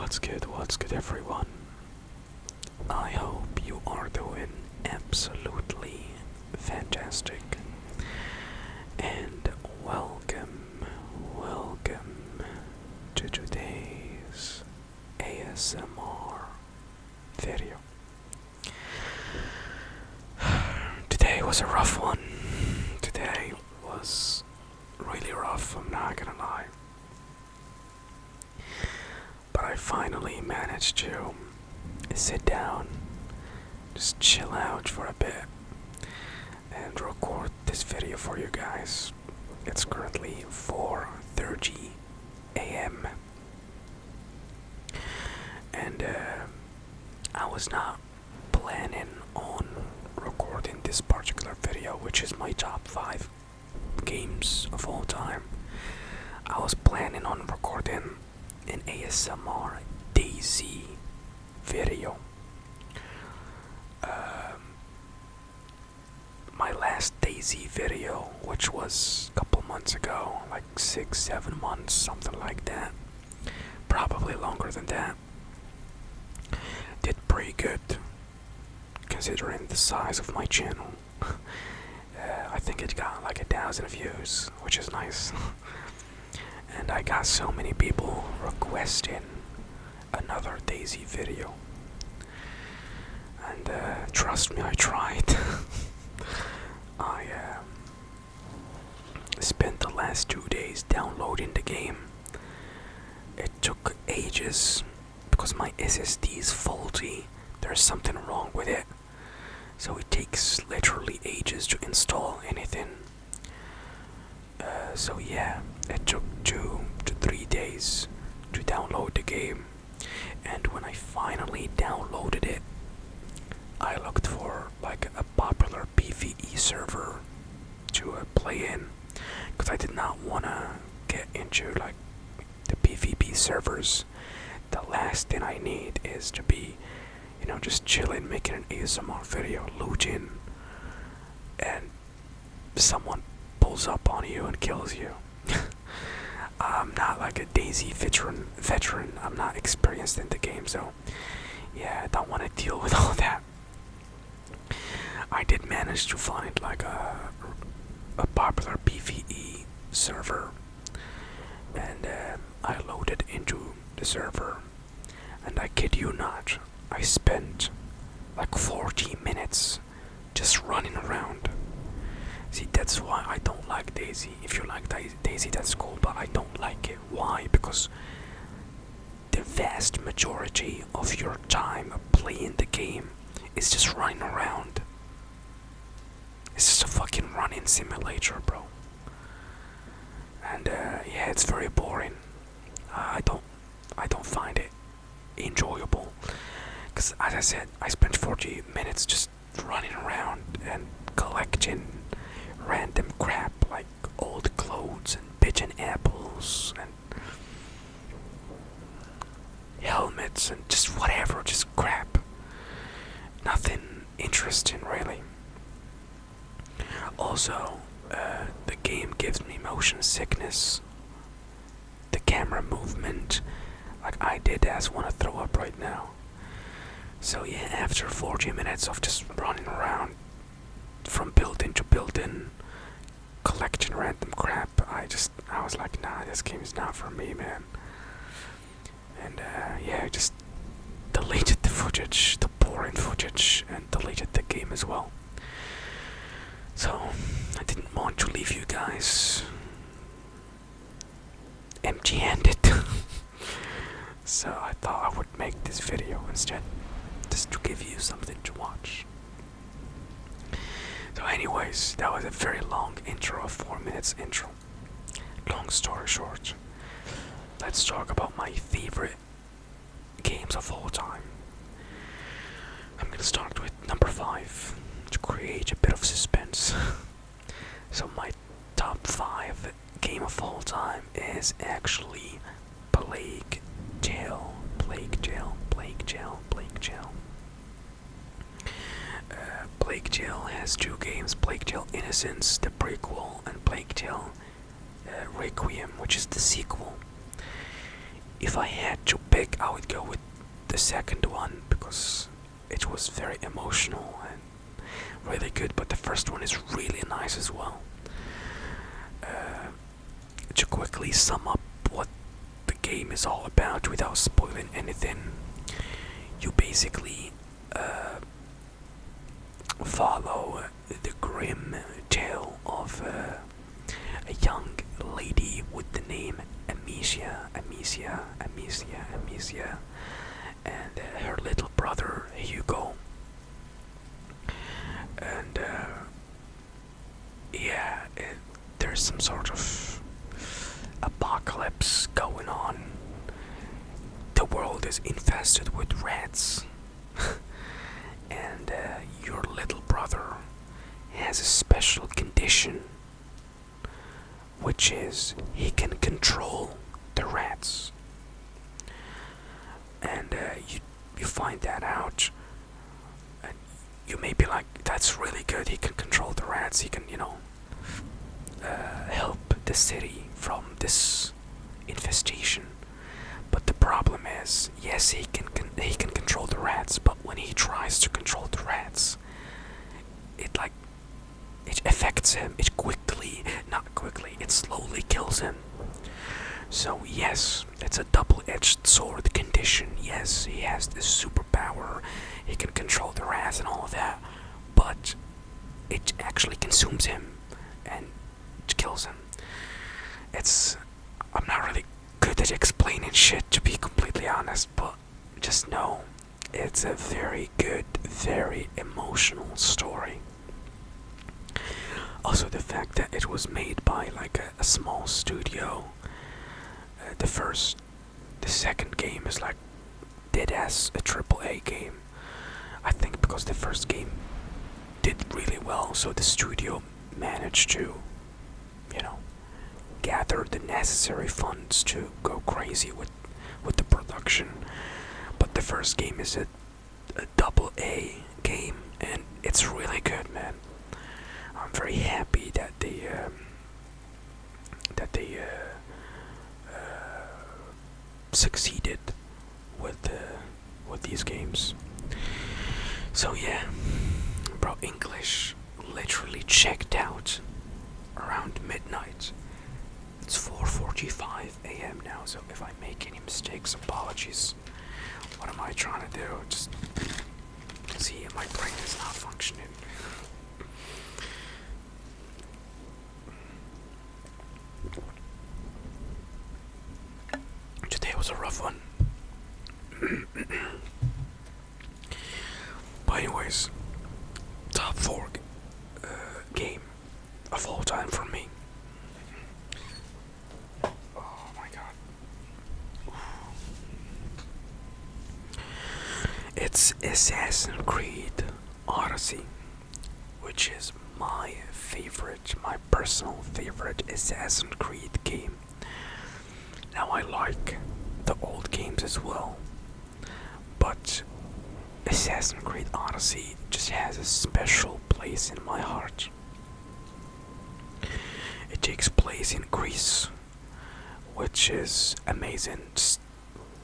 What's good everyone? I hope you are doing absolutely fantastic. And welcome to today's ASMR video. Today was a rough one. Today was really rough, I'm not gonna lie. But I finally managed to sit down, just chill out for a bit, and record this video for you guys. It's currently 4:30 a.m. and I was not planning on recording this particular video, which is my top 5 games of all time. I was planning on recording an ASMR Daisy video. My last Daisy video, which was a couple months ago, like 6-7 months, something like that, probably longer than that, did pretty good considering the size of my channel. I think it got like 1,000 views, which is nice. And I got so many people requesting another Daisy video. And trust me, I tried. I spent the last 2 days downloading the game. It took ages because my SSD is faulty. There's something wrong with it. So it takes literally ages to install anything. So yeah, it took 2 to 3 days to download the game, and when I finally downloaded it, I looked for like a popular PvE server to play in, because I did not want to get into like the PvP servers. The last thing I need is to be, just chilling, making an ASMR video, looting, and someone pulls up on you and kills you. I'm not like a Daisy veteran. I'm not experienced in the game, so yeah, I don't want to deal with all that. I did manage to find like a popular PvE server, and I loaded into the server, and I kid you not, I spent like 40 minutes just running around. See, that's why I don't like Daisy. If you like Daisy, that's cool, but I don't like it. Why? Because the vast majority of your time playing the game is just running around. It's just a fucking running simulator, bro. And yeah, it's very boring. I don't find it enjoyable. Because as I said, I spent 40 minutes just running around and collecting random crap like old clothes and pigeon apples and helmets and just whatever, just crap. Nothing interesting, really. Also, the game gives me motion sickness. The camera movement, like I did as want to throw up right now. So yeah, after 40 minutes of just running around from building to building, collecting random crap, I was like, nah, this game is not for me, man. And yeah, I just deleted the footage, the boring footage, and deleted the game as well. So I didn't want to leave you guys empty-handed. So I thought I would make this video instead, just to give you something to watch. So anyways, that was a very long intro, a 4 minutes intro. Long story short, let's talk about my favorite games of all time. I'm gonna start with number 5 to create a bit of suspense. So my top 5 game of all time is actually Plague Tale. Plague Tale has 2 games, Plague Tale Innocence, the prequel, and Plague Tale Requiem, which is the sequel. if I had to pick, I would go with the second one because it was very emotional and really good. But the first one is really nice as well. To quickly sum up what the game is all about without spoiling anything, you basically follow the grim tale of a young lady with the name Amicia, and her little brother Hugo. And yeah, there's some sort of apocalypse going on. The world is infested with rats, and your little brother has a special condition, which is he can control the rats. And you find that out, and you may be like, that's really good, he can control the rats, he can, help the city from this infestation. But the problem is, yes, he can control the rats, but when he tries to control the rats, it affects him. It slowly kills him. So yes, it's a double-edged sword condition. Yes, he has this superpower, he can control the rats and all of that, but it actually consumes him and kills him. I'm not really good at explaining shit, to be completely honest, but just know it's a very good, very emotional story. Also, the fact that it was made by like a small studio. The second game is like dead ass a AAA game. I think because the first game did really well, so the studio managed to, gather the necessary funds to go crazy with the production. But the first game is a double A game, and it's really good, man. I'm very happy that they succeeded with these games. So yeah, bro, English literally checked out around midnight. It's 4:45 a.m. now, so if I make any mistakes, apologies. What am I trying to do? Just see, my brain is not functioning. Today was a rough one. But anyways, top 4 game of all time for me. Oh my god. It's Assassin's Creed Odyssey, which is my personal favorite Assassin's Creed game. Now, I like the old games as well, but Assassin's Creed Odyssey just has a special place in my heart. It takes place in Greece, which is amazing.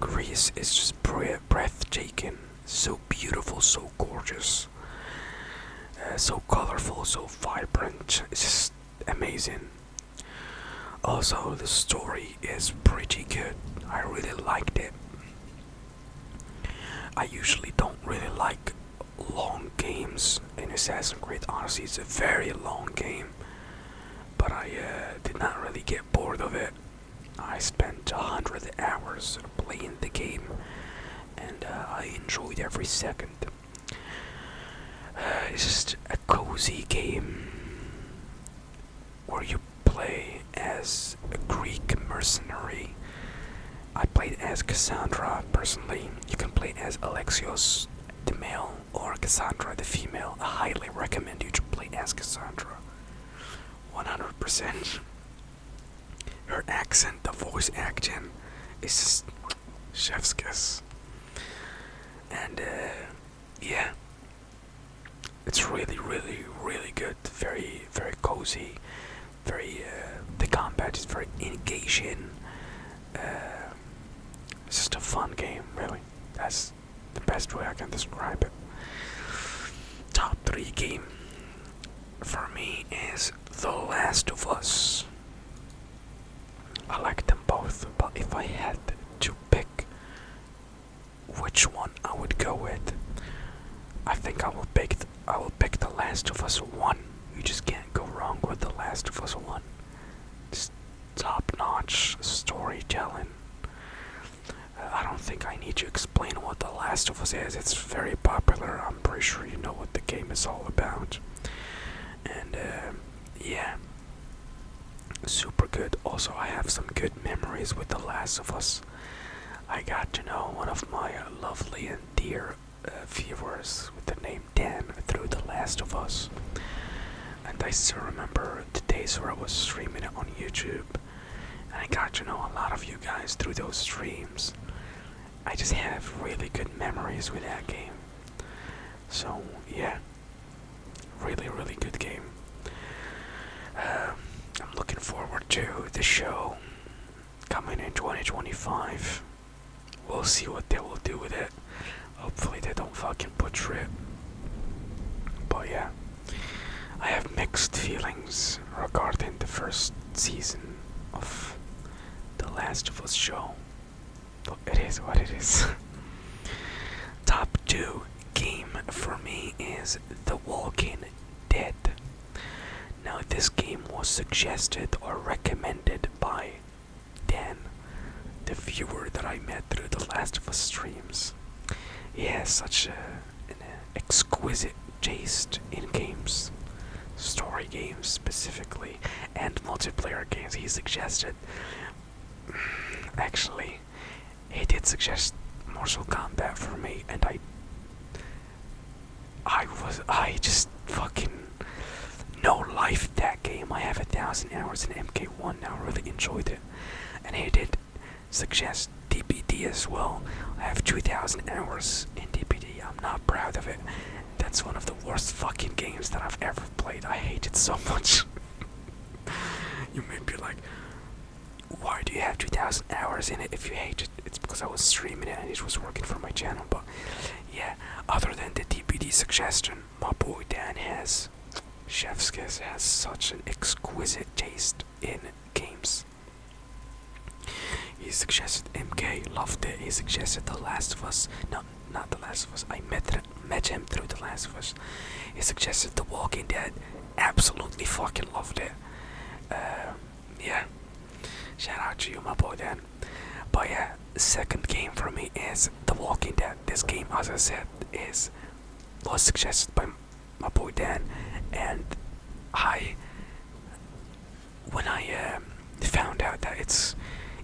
Greece is just breathtaking, so beautiful, so gorgeous, so colorful, so vibrant. It's just amazing. Also, the story is pretty good. I really liked it. I usually don't really like long games in Assassin's Creed Odyssey. It's a very long game, but I did not really get bored of it. I spent 100 hours playing the game, and I enjoyed every second. It's just a cozy game where you play as a Greek mercenary. I played as Cassandra personally. You can play as Alexios, the male, or Cassandra, the female. I highly recommend you to play as Cassandra. 100%. Her accent, the voice acting, is just chef's kiss. And yeah, it's really, really, really good. Very, very cozy. The combat is very engaging. fun game, really. That's the best way I can describe it. Top 3 game for me is The Last of Us. I like them both, but if I had to pick which one I would go with, I think I will pick The Last of Us 1. You just can't go wrong with The Last of Us 1. Just top-notch storytelling. I don't think I need to explain what The Last of Us is. It's very popular. I'm pretty sure you know what the game is all about. And yeah, super good. Also, I have some good memories with The Last of Us. I got to know one of my lovely and dear viewers with the name Dan through The Last of Us. And I still remember the days where I was streaming it on YouTube. And I got to know a lot of you guys through those streams. I just have really good memories with that game. So, yeah. Really, really good game. I'm looking forward to the show coming in 2025. We'll see what they will do with it. Hopefully they don't fucking butcher it. But yeah, I have mixed feelings regarding the first season of The Last of Us show. But it is what it is. Top 2 game for me is The Walking Dead. Now this game was suggested or recommended by Dan, the viewer that I met through The Last of Us streams. He has such an exquisite taste in games, story games specifically, and multiplayer games. He suggested, actually, he did suggest Mortal Kombat for me, and I just fucking no life that game. I have 1,000 hours in MK1 now. Really enjoyed it, and he did suggest DBD as well. I have 2,000 hours in DBD. I'm not proud of it. That's one of the worst fucking games that I've ever played. I hate it so much. You may be like, why do you have 2,000 hours in it if you hate it? It's because I was streaming it and it was working for my channel. But yeah, other than the DBD suggestion, my boy Dan has Chef's Kiss has such an exquisite taste in games. He suggested MK, loved it. He suggested The Last of Us. No, not The Last of Us. I met him through The Last of Us. He suggested The Walking Dead. Absolutely fucking loved it. Yeah. Shout out to you, my boy Dan. But yeah, the second game for me is The Walking Dead. This game, as I said, was suggested by my boy Dan, and when I found out that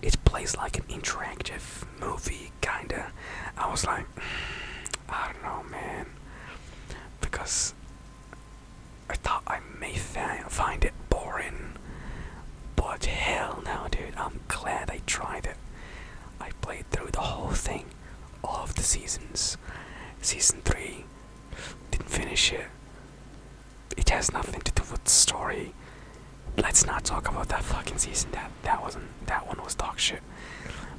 it plays like an interactive movie, kinda, I was like, I don't know, man, because I thought I may find it boring, but hell no, dude, I'm glad I tried it. I played through the whole thing, all of the seasons. Season 3, didn't finish it. It has nothing to do with the story. Let's not talk about that fucking season. That one was dog shit.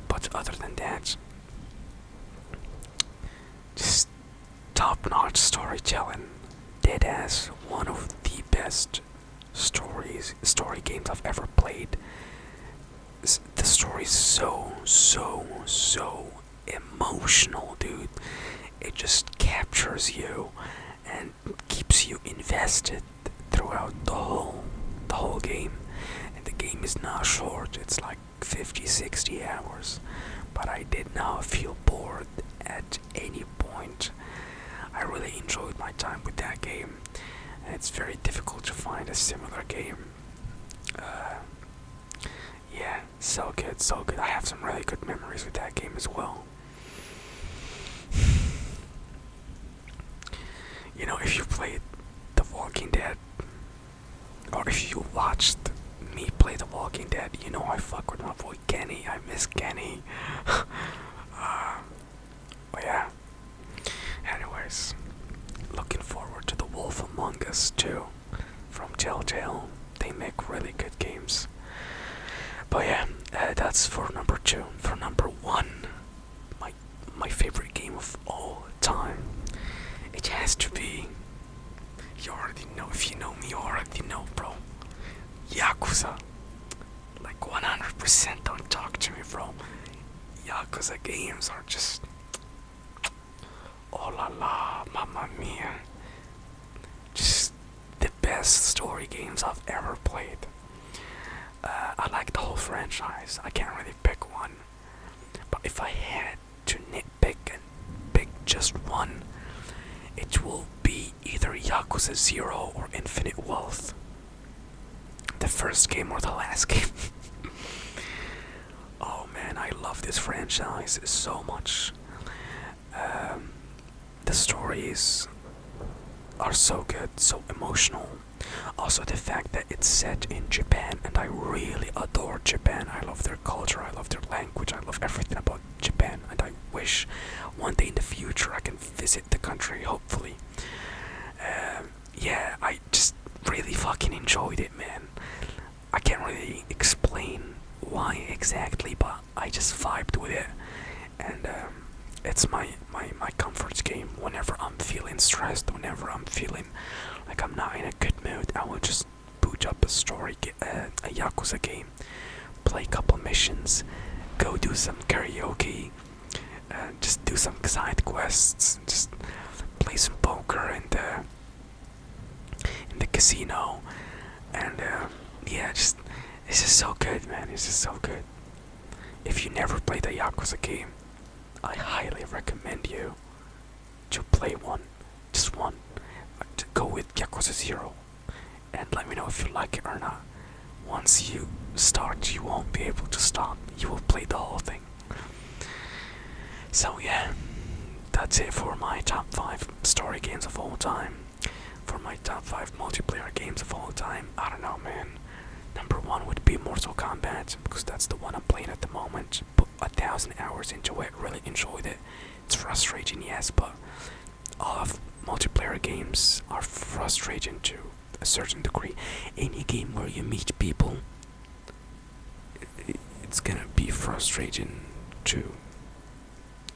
But other than that, just top-notch storytelling. Dead ass, one of the best story games I've ever played. The story's so emotional, dude. It just captures you and keeps you invested throughout the whole game. And the game is not short. It's like 50-60 hours. But I did not feel bored at any point. I really enjoyed my time with that game, and it's very difficult to find a similar game. Yeah, so good, so good. I have some really good memories with that game as well. You know, if you played The Walking Dead, or if you watched me play The Walking Dead, you know I fuck with my boy Kenny. I miss Kenny. But yeah. Anyways, looking forward to The Wolf Among Us 2 from Telltale. They make really good games. But yeah, that's for number 2. For number 1, my favorite game of all time. It has to be. You already know. If you know me, you already know, bro. Yakuza. Like 100%. Don't talk to me, bro. Yakuza games are just. Oh la la, mamma mia. Just the best story games I've ever played. I like the whole franchise. I can't really pick one. But if I had to nitpick and pick just one, it will be either Yakuza 0 or Infinite Wealth. The first game or the last game. Oh man, I love this franchise so much. The stories are so good, so emotional. Also the fact that it's set in Japan, and I really adore Japan. I love their culture, I love their language, I love everything about Japan, and I wish one day in the future I can visit the country, hopefully. Yeah, I just really fucking enjoyed it, man. I can't really explain why exactly, but I just vibed with it. And it's my comfort game. Whenever I'm feeling stressed, whenever I'm feeling like I'm not in a good mood, I will just boot up a Yakuza game, play a couple missions, go do some karaoke, just do some side quests, just play some poker in the casino, and yeah, it's just so good, man. It's just so good. If you never played a Yakuza game, I highly recommend you to play one, just one. To go with Yakuza 0, and let me know if you like it or not. Once you start, you won't be able to stop. You will play the whole thing. So yeah, that's it for my top 5 story games of all time. For my top 5 multiplayer games of all time, I don't know, man. Number 1 would be Mortal Kombat, because that's the one I'm playing at the moment. Put 1,000 hours into it, really enjoyed it. It's frustrating, yes, but all of multiplayer games are frustrating to a certain degree. Any game where you meet people, it's gonna be frustrating to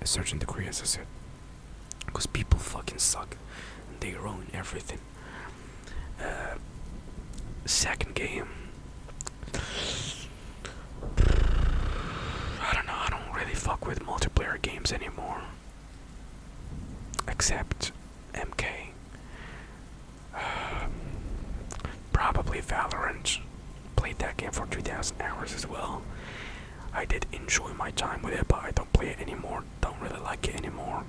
a certain degree, as I said. Because people fucking suck. And they ruin everything. Second game, I don't know, I don't really fuck with multiplayer games anymore. Except MK. Probably Valorant. Played that game for 2,000 hours as well. I did enjoy my time with it, but I don't play it anymore. Don't really like it anymore.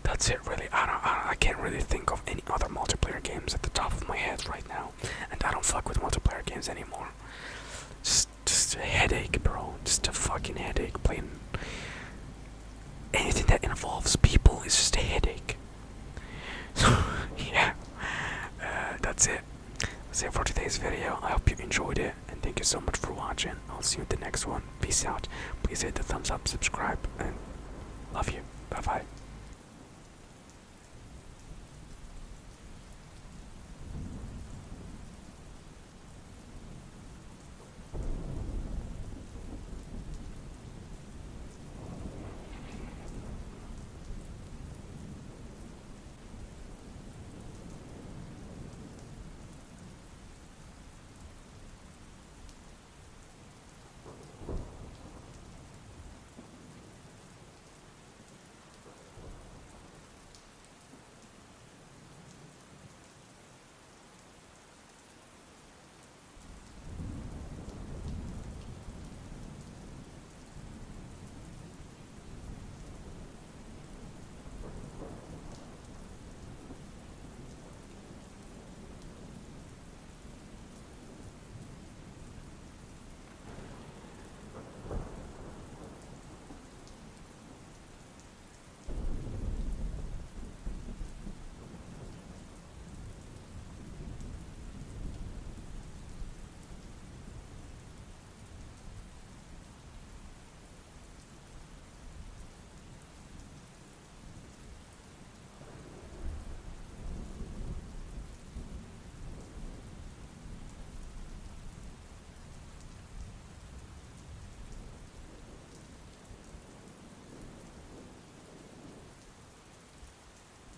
That's it, really. I can't really think of any other multiplayer games at the top of my head right now, and I don't fuck with multiplayer games anymore. Just a headache, bro. Just a fucking headache. Playing anything that involves people is just a headache. So yeah, that's it. That's it for today's video. I hope you enjoyed it, and thank you so much for watching. I'll see you in the next one. Peace out. Please hit the thumbs up, subscribe, and love you. Bye bye.